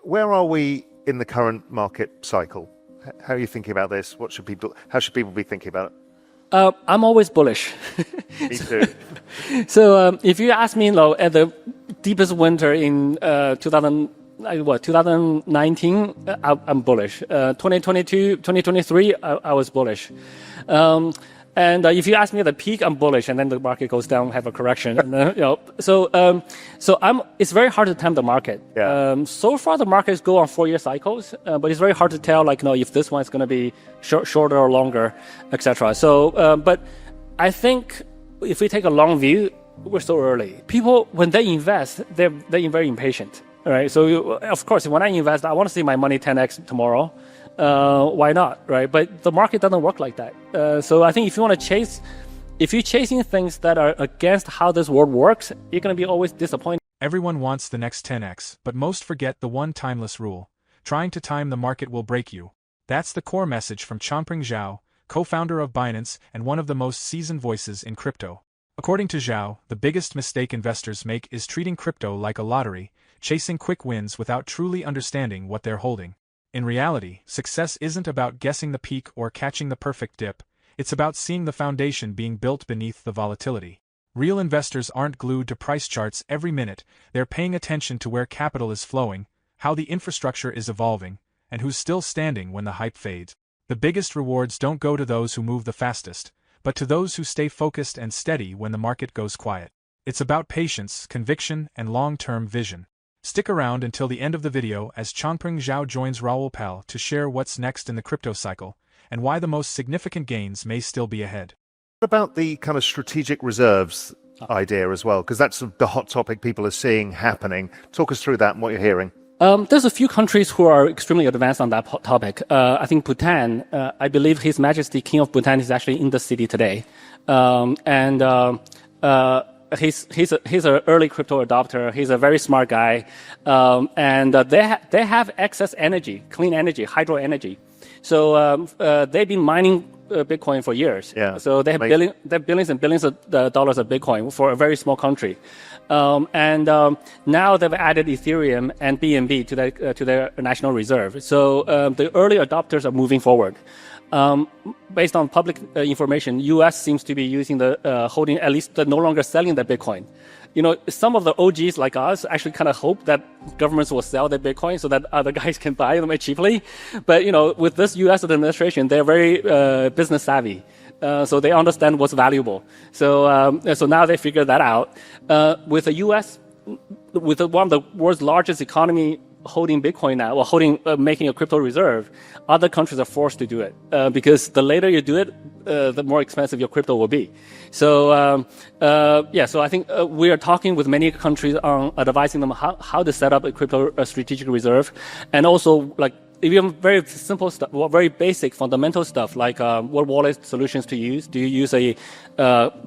where are we in the current market cycle? How are you thinking about this? How should people be thinking about it? I'm always bullish. Me too. So if you ask me, at the deepest winter in 2019, I'm bullish. 2022, 2023, I was bullish. And if you ask me at the peak, I'm bullish, and then the market goes down, have a correction. And, it's very hard to time the market. Yeah. So far, the markets go on 4-year cycles, but it's very hard to tell, if this one is going to be shorter or longer, etc. So, but I think if we take a long view, we're so early. People, when they invest, they're very impatient. All right. So, of course, when I invest, I want to see my money 10x tomorrow. Why not, right? But the market doesn't work like that. So I think if you're chasing things that are against how this world works, you're going to be always disappointed. Everyone wants the next 10x, but most forget the one timeless rule. Trying to time the market will break you. That's the core message from Changpeng Zhao, co-founder of Binance and one of the most seasoned voices in crypto. According to Zhao, the biggest mistake investors make is treating crypto like a lottery, chasing quick wins without truly understanding what they're holding. In reality, success isn't about guessing the peak or catching the perfect dip, it's about seeing the foundation being built beneath the volatility. Real investors aren't glued to price charts every minute, they're paying attention to where capital is flowing, how the infrastructure is evolving, and who's still standing when the hype fades. The biggest rewards don't go to those who move the fastest, but to those who stay focused and steady when the market goes quiet. It's about patience, conviction, and long-term vision. Stick around until the end of the video as Changpeng Zhao joins Raoul to share what's next in the crypto cycle, and why the most significant gains may still be ahead. What about the kind of strategic reserves idea as well? Because that's the hot topic people are seeing happening. Talk us through that and what you're hearing. There's a few countries who are extremely advanced on that topic. I think Bhutan, I believe His Majesty King of Bhutan is actually in the city today. He's an early crypto adopter. He's a very smart guy, and they have excess energy, clean energy, hydro energy. So they've been mining Bitcoin for years. Yeah. So they have billions and billions of dollars of Bitcoin for a very small country, and now they've added Ethereum and BNB to their national reserve. So the early adopters are moving forward. Based on public information, U.S. seems to be using the holding, at least no longer selling the Bitcoin. Some of the OGs like us actually kind of hope that governments will sell their Bitcoin so that other guys can buy them cheaply. But, with this U.S. administration, they're very business savvy. So they understand what's valuable. So now they figure that out. With the U.S., with one of the world's largest economy holding Bitcoin now, or making a crypto reserve, other countries are forced to do it because the later you do it, the more expensive your crypto will be. So so I think we are talking with many countries on advising them how to set up a strategic reserve, and also even very simple stuff, very basic fundamental stuff like what wallet solutions to use. Do you use a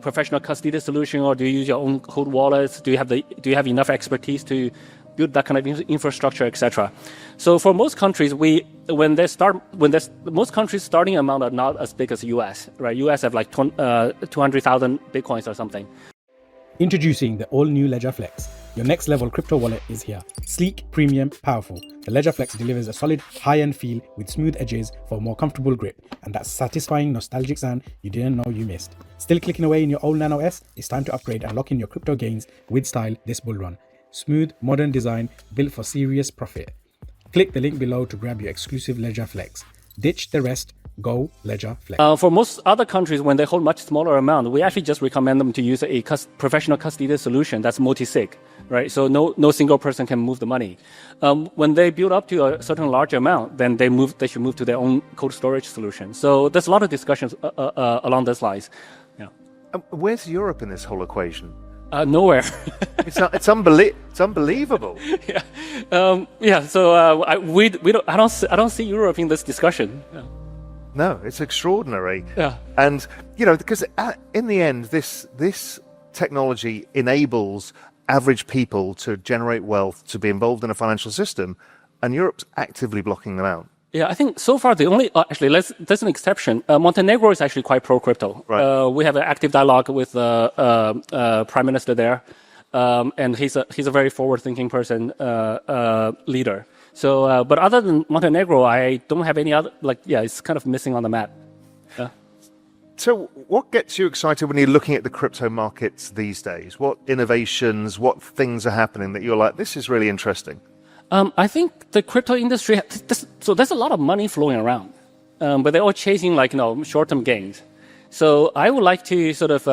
professional custody solution, or do you use your own cold wallets? Do you have enough expertise to build that kind of infrastructure, etc. So for most countries, most countries starting amount are not as big as US, right? US have 200,000 Bitcoins or something. Introducing the all-new Ledger Flex. Your next level crypto wallet is here. Sleek, premium, powerful. The Ledger Flex delivers a solid high-end feel with smooth edges for a more comfortable grip, and that satisfying nostalgic sound you didn't know you missed. Still clicking away in your old Nano S? It's time to upgrade and lock in your crypto gains with style this bull run. Smooth, modern design built for serious profit. Click the link below to grab your exclusive Ledger Flex. Ditch the rest, go Ledger Flex. For most other countries, when they hold much smaller amount, we actually just recommend them to use a professional custody solution that's multi-sig, right? So no single person can move the money. When they build up to a certain large amount, then they should move to their own cold storage solution. So there's a lot of discussions along these lines. Yeah. Where's Europe in this whole equation? Nowhere. It's unbelievable. Yeah. So I don't see Europe in this discussion. Yeah. No, it's extraordinary. Yeah. And because in the end, this technology enables average people to generate wealth, to be involved in a financial system, and Europe's actively blocking them out. Yeah, I think so far the only there's an exception. Montenegro is actually quite pro-crypto. Right. We have an active dialogue with the prime minister there, and he's a very forward-thinking person, leader. So, but other than Montenegro, I don't have any other, it's kind of missing on the map. Yeah. So what gets you excited when you're looking at the crypto markets these days? What innovations, what things are happening that you're like, this is really interesting? I think the crypto industry, so there's a lot of money flowing around, but they're all chasing short-term gains. So I would like to sort of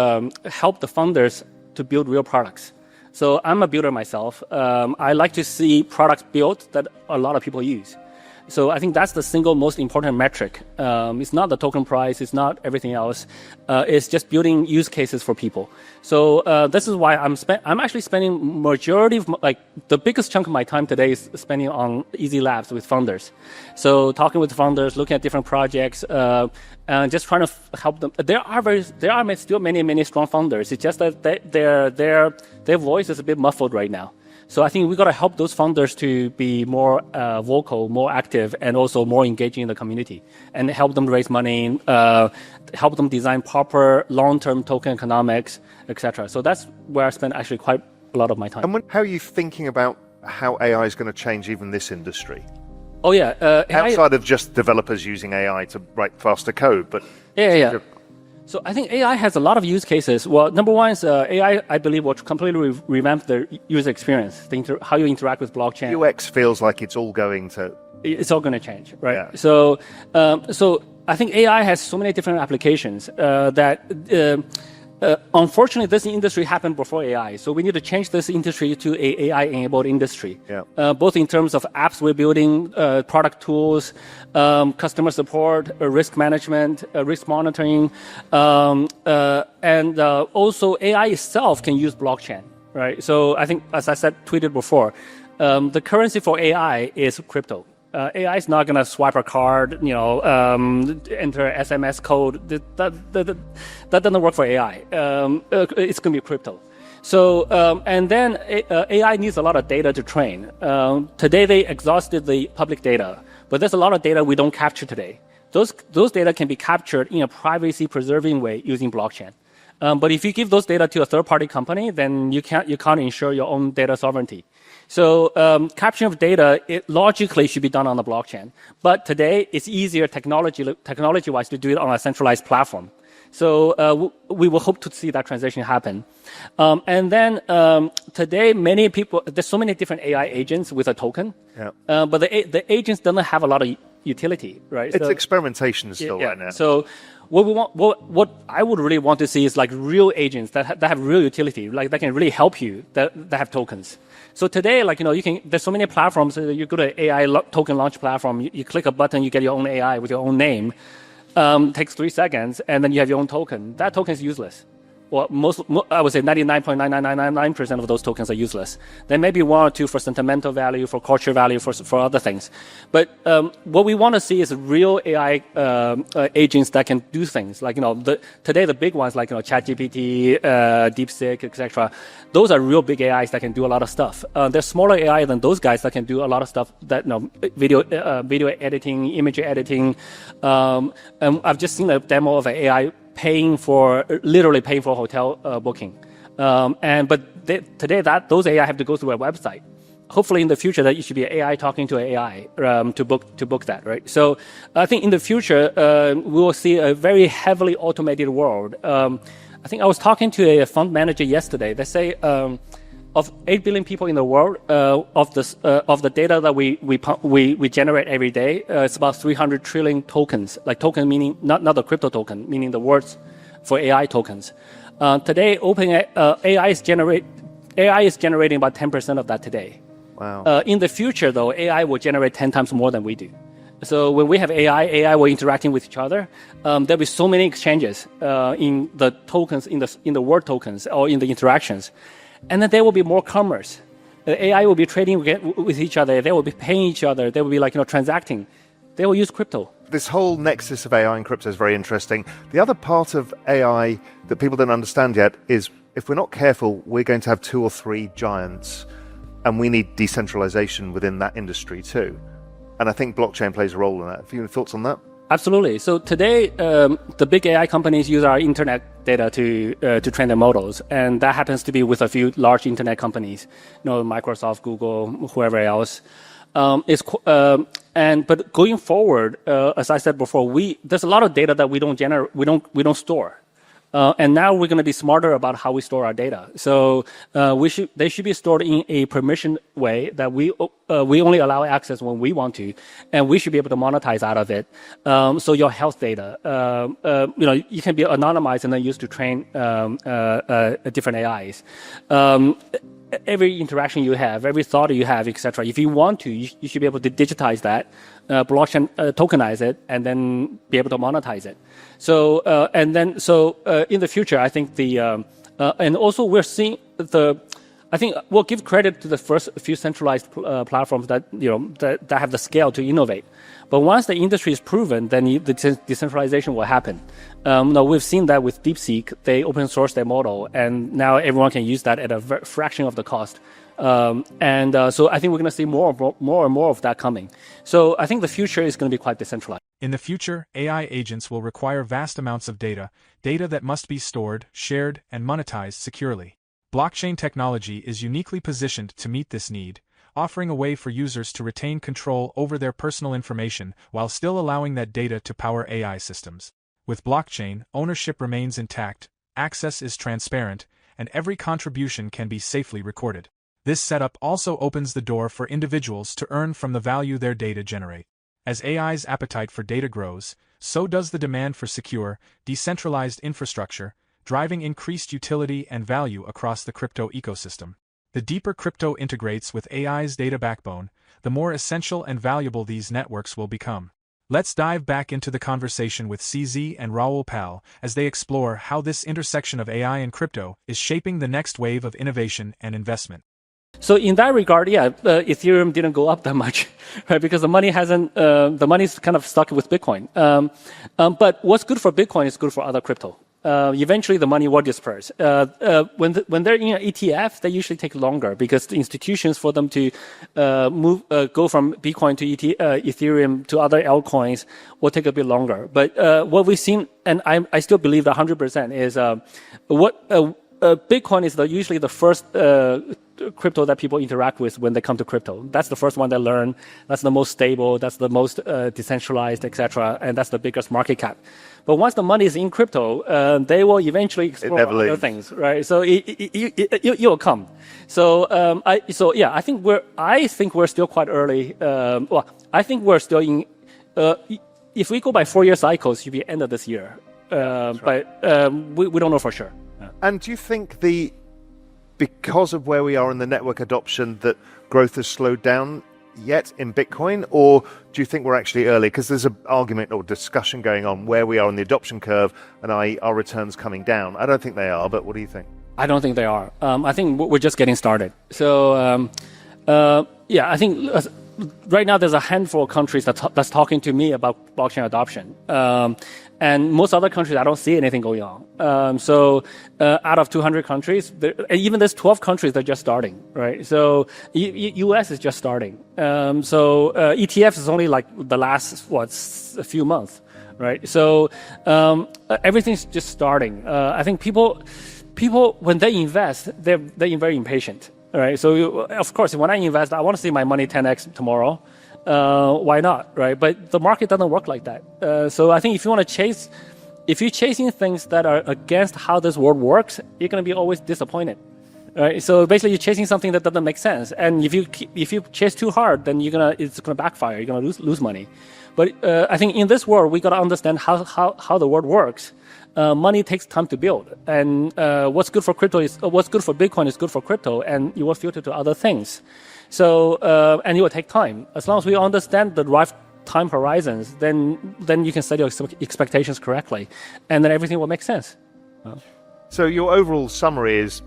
help the founders to build real products. So I'm a builder myself. I like to see products built that a lot of people use. So I think that's the single most important metric. It's not the token price. It's not everything else. It's just building use cases for people. So this is why I'm actually spending majority of the biggest chunk of my time today is spending on Easy Labs with founders. So talking with founders, looking at different projects, and just trying to help them. There are still many strong founders. It's just that their voice is a bit muffled right now. So I think we got to help those founders to be more vocal, more active, and also more engaging in the community, and help them raise money, help them design proper long-term token economics, etc. So that's where I spend actually quite a lot of my time. And how are you thinking about how AI is going to change even this industry? Oh yeah, outside of just developers using AI to write faster code, but yeah. So I think AI has a lot of use cases. Well, number one is AI, I believe, will completely revamp the user experience, how you interact with blockchain. UX feels like it's all going to... It's all going to change, right? Yeah. So I think AI has so many different applications that... unfortunately, this industry happened before AI, so we need to change this industry to an AI-enabled industry. Yeah. Both in terms of apps we're building, product tools, customer support, risk management, risk monitoring, and also AI itself can use blockchain, right? So I think, as I tweeted before, the currency for AI is crypto. AI is not going to swipe a card, enter SMS code. That doesn't work for AI. It's going to be crypto. So, and then AI needs a lot of data to train. Today, they exhausted the public data, but there's a lot of data we don't capture today. Those data can be captured in a privacy-preserving way using blockchain. But if you give those data to a third-party company, then you can't ensure your own data sovereignty. So capturing of data, it logically should be done on the blockchain. But today, it's easier technology-wise to do it on a centralized platform. So we will hope to see that transition happen. And then today, many people, there's so many different AI agents with a token. Yeah. But the agents don't have a lot of utility, right? It's experimentation still right now. So what I would really want to see is like real agents that have real utility, like that can really help you, that have tokens. So today, there's so many platforms. You go to AI token launch platform, you click a button, you get your own AI with your own name. Takes 3 seconds, and then you have your own token. That token is useless. Well, I would say 99.99999% of those tokens are useless. There may be 1 or 2 for sentimental value, for culture value, for other things. But what we want to see is real AI agents that can do things. Today the big ones like ChatGPT, DeepSeek, etc. Those are real big AIs that can do a lot of stuff. There's smaller AI than those guys that can do a lot of stuff. That video editing, image editing. And I've just seen a demo of an AI literally paying for hotel booking. Today those AI have to go through a website. Hopefully in the future that it should be AI talking to AI to book that, right? So I think in the future we will see a very heavily automated world. I think I was talking to a fund manager yesterday. They say of 8 billion people in the world, of the data that we generate every day, it's about 300 trillion tokens. Like token meaning not the crypto token, meaning the words for AI tokens. Today, AI is generating about 10% of that today. Wow. In the future, though, AI will generate 10 times more than we do. So when we have AI will interacting with each other. There'll be so many exchanges in the tokens, in the word tokens, or in the interactions. And then there will be more commerce. The AI will be trading with each other. They will be paying each other. They will be transacting. They will use crypto. This whole nexus of AI and crypto is very interesting. The other part of AI that people don't understand yet is if we're not careful, we're going to have 2 or 3 giants, and we need decentralization within that industry too. And I think blockchain plays a role in that. Have you any thoughts on that? Absolutely. So today, the big AI companies use our internet data to train their models, and that happens to be with a few large internet companies, Microsoft, Google, whoever else. But going forward, as I said before, there's a lot of data that we don't store. And now we're going to be smarter about how we store our data. So they should be stored in a permission way that we only allow access when we want to, and we should be able to monetize out of it. So your health data, you can be anonymized and then used to train different AIs. Every interaction you have, every thought you have, etc. If you want to, you should be able to digitize that, blockchain, tokenize it, and then be able to monetize it. So in the future, I think and also we're seeing I think we'll give credit to the first few centralized platforms that have the scale to innovate. But once the industry is proven, then the decentralization will happen. Now we've seen that with DeepSeek, they open source their model, and now everyone can use that at a fraction of the cost. So I think we're going to see more and more of that coming. So I think the future is going to be quite decentralized. In the future, AI agents will require vast amounts of data that must be stored, shared, and monetized securely. Blockchain technology is uniquely positioned to meet this need, offering a way for users to retain control over their personal information while still allowing that data to power AI systems. With blockchain, ownership remains intact, access is transparent, and every contribution can be safely recorded. This setup also opens the door for individuals to earn from the value their data generate. As AI's appetite for data grows, so does the demand for secure, decentralized infrastructure, driving increased utility and value across the crypto ecosystem. The deeper crypto integrates with AI's data backbone, the more essential and valuable these networks will become. Let's dive back into the conversation with CZ and Raoul Pal as they explore how this intersection of AI and crypto is shaping the next wave of innovation and investment. So in that regard, Ethereum didn't go up that much, right? Because the money's kind of stuck with Bitcoin. But what's good for Bitcoin is good for other crypto. Eventually the money will disperse. When they're in an ETF, they usually take longer because the institutions for them to go from Bitcoin to Ethereum to other altcoins will take a bit longer. But what we've seen, and I still believe that 100%, is Bitcoin is usually the first crypto that people interact with when they come to crypto. That's the first one they learn. That's the most stable. That's the most decentralized, etc. And that's the biggest market cap. But once the money is in crypto, they will eventually explore other things, right? So it will come. So I think we're still quite early. I think we're still in. If we go by 4-year cycles, it should be end of this year. But we don't know for sure. And do you think because of where we are in the network adoption, that growth has slowed down yet in Bitcoin, or do you think we're actually early? Because there's an argument or discussion going on where we are in the adoption curve and our returns coming down. I don't think they are, but what do you think? I don't think they are. I think we're just getting started. So I think right now there's a handful of countries that's talking to me about blockchain adoption. And most other countries, I don't see anything going on. So out of 200 countries, even there's 12 countries that are just starting, right? So US is just starting. So ETFs is only like the last, a few months, right? So everything's just starting. I think people, when they invest, they're very impatient, right? So of course, when I invest, I want to see my money 10x tomorrow. Why not, right? But the market doesn't work like that. So I think if you're chasing things that are against how this world works, you're going to be always disappointed, right? So basically, you're chasing something that doesn't make sense, and if you chase too hard, then it's gonna backfire. You're gonna lose money. But I think in this world, we got to understand how the world works. Money takes time to build, and what's good for Bitcoin is good for crypto, and it will filter to other things. So and it will take time. As long as we understand the right time horizons, then you can set your expectations correctly, and then everything will make sense. So your overall summary is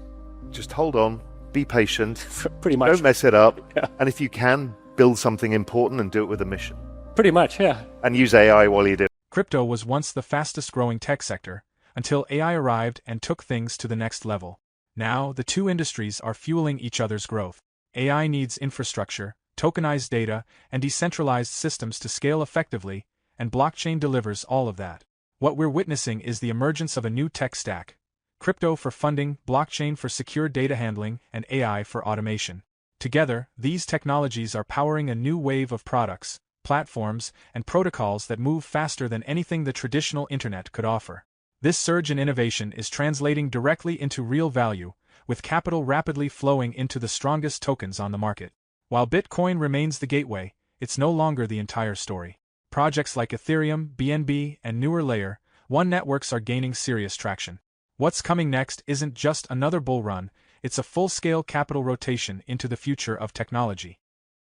just hold on, be patient, pretty much. Don't mess it up, Yeah. and if you can, build something important and do it with a mission. Pretty much, yeah. And use AI while you do it. Crypto was once the fastest growing tech sector, until AI arrived and took things to the next level. Now, the two industries are fueling each other's growth. AI needs infrastructure, tokenized data, and decentralized systems to scale effectively, and blockchain delivers all of that. What we're witnessing is the emergence of a new tech stack: crypto for funding, blockchain for secure data handling, and AI for automation. Together, these technologies are powering a new wave of products, platforms, and protocols that move faster than anything the traditional internet could offer. This surge in innovation is translating directly into real value, with capital rapidly flowing into the strongest tokens on the market. While Bitcoin remains the gateway, it's no longer the entire story. Projects like Ethereum, BNB, and newer Layer 1 networks are gaining serious traction. What's coming next isn't just another bull run, it's a full-scale capital rotation into the future of technology.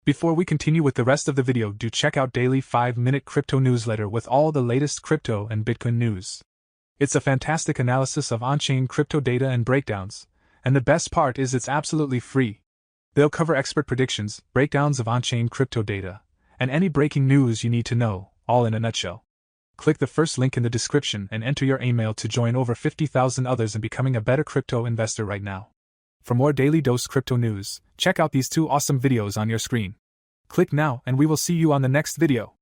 Before we continue with the rest of the video, do check out daily 5-minute crypto newsletter with all the latest crypto and Bitcoin news. It's a fantastic analysis of on-chain crypto data and breakdowns, and the best part is it's absolutely free. They'll cover expert predictions, breakdowns of on-chain crypto data, and any breaking news you need to know, all in a nutshell. Click the first link in the description and enter your email to join over 50,000 others in becoming a better crypto investor right now. For more Daily Dose Crypto news, check out these 2 awesome videos on your screen. Click now and we will see you on the next video.